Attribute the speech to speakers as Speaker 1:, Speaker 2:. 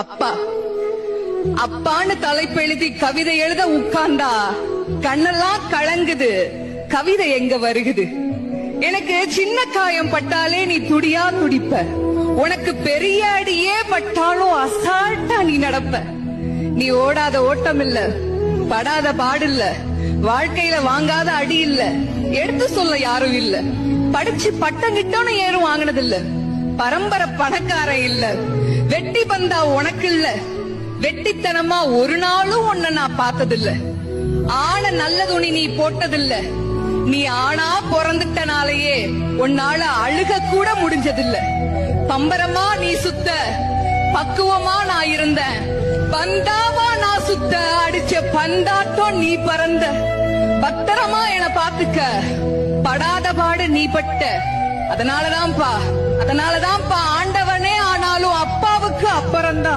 Speaker 1: அப்பா அப்பான்னு தலைப்பெழுதி கவிதை எழுத உட்கார்ந்தா கண்ணெல்லாம் கலங்குது. கவிதை எங்க வருகுது? எனக்கு சின்ன காயம் பட்டாலே நீ துடியா துடிப்ப. உனக்கு பெரிய அடியே பட்டாலும் அசால்ட்டா நீ நடப்ப. நீ ஓடாத ஓட்டம் இல்ல, படாத பாடு இல்ல, வாழ்க்கையில வாங்காத அடி இல்ல, எடுத்து சொல்ல யாரும் இல்ல. படிச்சு பட்டம் கிட்டோன்னு ஏறும் வாங்கினது இல்ல. பரம்பரை பணக்காரன் இல்ல. வெட்டி பந்தா உனக்கு இல்ல. வெட்டித்தனமா ஒரு நாளும் உன்னை நான் பார்த்ததில்ல. ஆன நல்ல துணி நீ போட்டதில்ல. நீ ஆனா பிறந்துட்டனாலேயே உன்னால அழுக கூட முடிஞ்சதில்ல. பம்பரமா நீ சுத்த, பக்குவமா நான் இருந்தேன். பந்தாவா நான் சுத்த, அடிச்ச பந்தாட்டம் நீ பறந்த. பத்திரமா என பாத்துக்க, படாத பாடு நீ பட்ட. அதனாலதான்ப்பா ஆண்டவனே ஆனாலும் அப்பாவுக்கு அப்புறம்தான்.